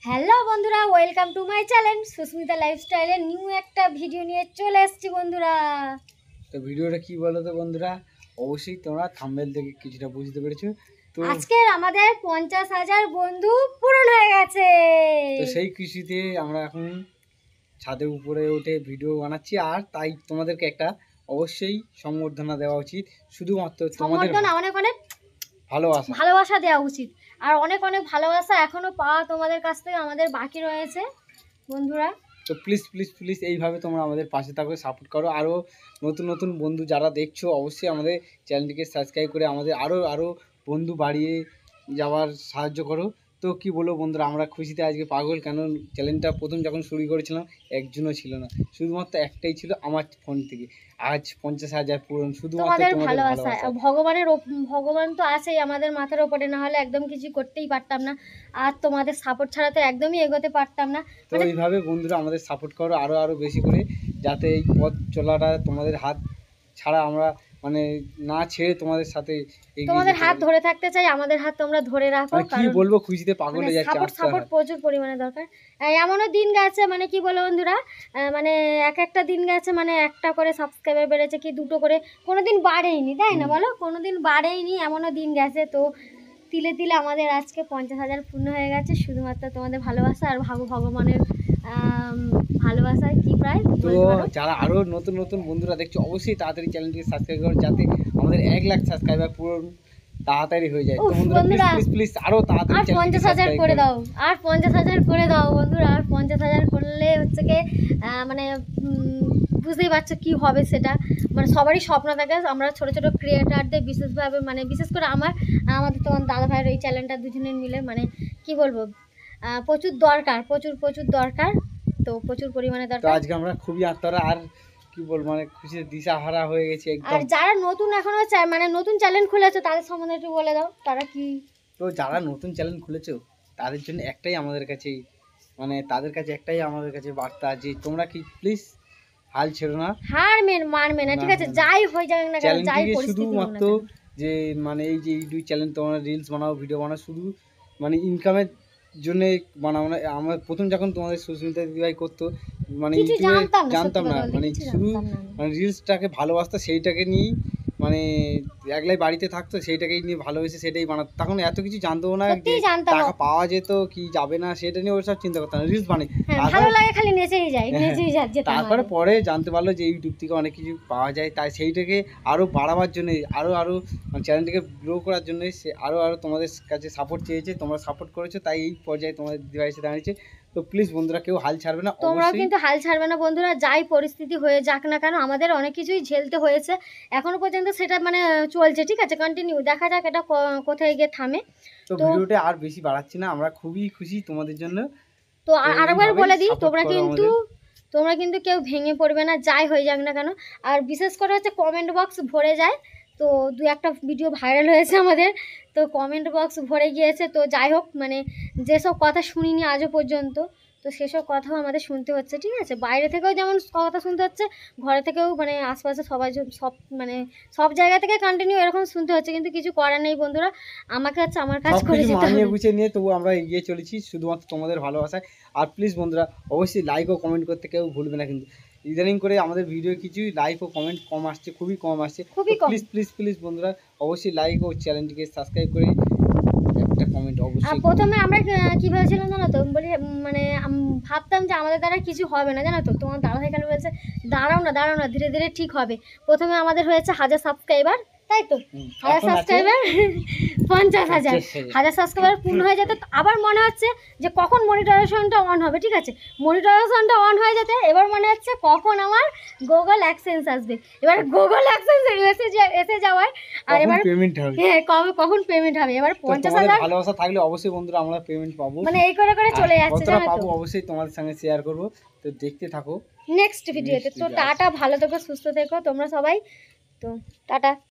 Hello বন্ধুরা, welcome to my channel Sushmita লাইফস্টাইলের new একটা ভিডিও নিয়ে চলে এসেছি বন্ধুরা। তো ভিডিওটা কি বলো তো বন্ধুরা, অবশ্যই তোমরা থাম্বনেল দেখে কিছুটা বুঝতে পেরেছো। তো আজকের আমাদের 50,000 বন্ধু পূরণ হয়ে গেছে। তো সেই খুশিতে আমরা এখন ছাদের উপরে উঠে ভিডিও বানাচ্ছি, আর তাই তোমাদেরকে একটা অবশ্যই সম্বর্ধনা দেওয়া উচিত। শুধুমাত্র তোমাদের অনেক অনেক ভালোবাসা দেওয়া উচিত, আর অনেক অনেক ভালোবাসা এখনো পাওয়া তোমাদের কাছ থেকে আমাদের বাকি রয়েছে বন্ধুরা। তো প্লিজ প্লিজ প্লিজ এইভাবে তোমরা আমাদের পাশে থাকো, সাপোর্ট করো। আরও নতুন নতুন বন্ধু যারা দেখছো অবশ্যই আমাদের চ্যানেলটিকে সাবস্ক্রাইব করে আমাদের আরও বন্ধু বাড়িয়ে যাওয়ার সাহায্য করো। তো কি বলবো বন্ধুরা, আমরা খুশিতে আজকে পাগল। কেন চ্যানেলটা প্রথম যখন শুরু করেছিলাম একজনও ছিল না, শুধুমাত্র একটাই ছিল আমার ফোন থেকে। আজ 50,000 পূরণ শুধুমাত্র তোমাদের ভালোবাসা। ভগবান তো আছেই আমাদের মাথার উপরে, না হলে একদম কিছু করতেই পারতাম না, আর তোমাদের সাপোর্ট ছাড়া তো একদমই এগোতে পারতাম না। তো এইভাবে বন্ধুরা আমাদের সাপোর্ট করো আরও বেশি করে, যাতে এই পথ চলাটা তোমাদের হাত ছাড়া আমরা মানে না ছেড়ে তোমাদের সাথে তোমাদের হাত ধরে থাকতে চাই। আমাদের হাত তোমরা ধরে রাখো। কি বলবো, খুশিতে পাগল হয়ে যাচ্ছে। সাপোর্ট প্রচুর পরিমাণে দরকার। এমনও দিন গেছে, মানে কি বলো বন্ধুরা, মানে একটা দিন গেছে মানে একটা করে সাবস্ক্রাইবার বেড়েছে, কি দুটো করে, কোনোদিন বাড়েইনি, তাই না বলো? কোনোদিন বাড়েইনি, এমনও দিন গেছে। তো তিলে তিলে আমাদের আজকে 50,000 পূর্ণ হয়ে গেছে, শুধুমাত্র তোমাদের ভালোবাসা আর ভগবানের ভালোবাসায় কি প্রায়। তো যারা আরও নতুন নতুন বন্ধুরা দেখছো অবশ্যই তাড়াতাড়ি চ্যানেলটিকে সাবস্ক্রাইব করো, যাতে আমাদের 1 লাখ সাবস্ক্রাইবার পূরণ তাড়াতাড়ি হয়ে যায়। তো বন্ধুরা প্লিজ প্লিজ আরও তাড়াতাড়ি 50,000 করে দাও, আর 50,000 করে দাও বন্ধুরা। আর 50,000 করলে হচ্ছে কি মানে বুঝতেই পারছো কি হবে সেটা। মানে সবারই স্বপ্ন থাকে। আমরা ছোট ছোট ক্রিয়েটারদের বিশেষভাবে, মানে বিশেষ করে আমাদের তোমার দাদা ভাইয়ের এই চ্যানেলটা দুজনের মিলে, মানে কি বলবো, প্রচুর দরকার। তো প্রচুর পরিমাণে দরকার। আজকে আমরা খুবই আত্মরা আর কি বলবো, মানে খুশিতে দিশাহারা হয়ে গেছে একদম। আর যারা নতুন এখনো মানে নতুন চ্যানেল খুলেছো তাদের সম্বন্ধে একটু বলে দাও, তারা কি। তো যারা নতুন চ্যানেল খুলেছো তাদের জন্য একটাই আমাদের কাছে, মানে তাদের কাছে একটাই আমাদের কাছে বার্তা, যে তোমরা কি প্লিজ হাল ছেড়ো না, মানবে না, ঠিক আছে? যাই হয়ে যাক না কেন, যাই পরিস্থিতি হোক না শুধুমাত্র যে মানে এই যে ইউটিউব চ্যানেল তোমরা রিলস বানাও, ভিডিও বানাও, শুধু মানে ইনকামের জন্য বানাও না। আমরা প্রথম যখন তোমাদের সুস্মিতা দিদিভাই করতো, মানে ইউটিউবে জানতাম না, মানে শুধু মানে রিলসটাকে ভালোবাসতো, সেইটাকে নিয়েই মানে একলাই বাড়িতে থাকতো, সেইটাকেই নিয়ে ভালোবেসে সেটাই বানাতো। তখন এত কিছু জানতো না, টাকা পাওয়া যেত কি যাবে না সেটা নিয়ে ওসব চিন্তা করতাম না, রিলস বানাই ভালো লাগে, খালি নেচেই যায়। তারপরে পরে জানতে পারলো যে ইউটিউব থেকে অনেক কিছু পাওয়া যায়, তাই সেইটাকে আরও বাড়াবার জন্য, আরও চ্যানেলটাকে গ্রো করার জন্য সে আরও তোমাদের কাছে সাপোর্ট চেয়েছে, তোমরা সাপোর্ট করেছো, তাই এই পর্যায়ে তোমাদের দিদিভাই এসে দাঁড়িয়েছে। তো প্লিজ বন্ধুরা কেউ হাল ছাড়বে না, তোমরাও কিন্তু হাল ছাড়বে না বন্ধুরা। যাই পরিস্থিতি হয়ে যাক না কেন, আমাদের অনেক কিছুই ঝেলতে হয়েছে এখনো পর্যন্ত, সেটা মানে চলছে, ঠিক আছে? কন্টিনিউ, দেখা যাক এটা কোথায় গিয়ে থামে। তো ভিডিওটা আর বেশি বাড়াচ্ছি না, আমরা খুবই খুশি তোমাদের জন্য। তো আরেকবার বলে দিই, তোমরা কিন্তু কেউ ভেঙে পড়বে না, যাই হয়ে যাক না কেন। আর বিশেষ করে হচ্ছে কমেন্ট বক্স ভরে যায়। তো দু একটা ভিডিও ভাইরাল হয়েছে আমাদের, তো কমেন্ট বক্স ভরে গিয়েছে। তো যাই হোক, মানে যেসব কথা শুনিনি আজও পর্যন্ত, তো সেসব কথাও আমাদের শুনতে হচ্ছে, ঠিক আছে? বাইরে থেকেও যেমন কথা শুনতে হচ্ছে, ঘরে থেকেও, মানে আশপাশে মানে সব জায়গা থেকে কন্টিনিউ এরকম শুনতে হচ্ছে, কিন্তু কিছু করার নেই বন্ধুরা। আমাকে হচ্ছে আমার কাজ করে যেতে হবে, গুছিয়ে নিয়ে তবু আমরা এগিয়ে চলেছি শুধুমাত্র তোমাদের ভালোবাসায়। আর প্লিজ বন্ধুরা অবশ্যই লাইক ও কমেন্ট করতে কেউ ভুলবে না, কিন্তু ইদানিং করে আমাদের ভিডিও কিছু লাইক ও কমেন্ট কম আসছে, খুবই কম আসছে। প্লিজ প্লিজ প্লিজ বন্ধুরা অবশ্যই লাইক ও চ্যানেলটিকে সাবস্ক্রাইব করে একটা কমেন্ট অবশ্যই। প্রথমে আমরা কি ভেবেছিলাম জানো তো, বলি মানে ভাবতাম যে আমাদের দ্বারা কিছু হবে না, জানো তো? তোমার দাদা ভাই কেন বলছে দাঁড়াও না, ধীরে ধীরে ঠিক হবে। প্রথমে আমাদের হয়েছে 1000 সাবস্ক্রাইবার, তাই তো? 1000 সাবস্ক্রাইবার 50,000 সাবস্ক্রাইবার পূর্ণ হয়ে যেতে আবার মনে হচ্ছে যে কখন মনিটাইজেশনটা অন হবে, ঠিক আছে? মনিটাইজেশনটা অন হয়ে যেতে এবার মনে হচ্ছে কখন আমার গুগল অ্যাডসেন্স আসবে। এবার গুগল অ্যাডসেন্স এসে যাওয়ায় আর এবার পেমেন্ট হবে, হ্যাঁ কখন পেমেন্ট হবে। এবার 50,000 ভালোবাসা থাকলে অবশ্যই বন্ধুরা আমরা পেমেন্ট পাবো, মানে এই করে চলে যাচ্ছে, জানো তো? পাবো অবশ্যই, তোমাদের সঙ্গে শেয়ার করব। তো দেখতে থাকো নেক্সট ভিডিওতে। তো টাটা, ভালো থেকো, সুস্থ থেকো তোমরা সবাই। তো টাটা।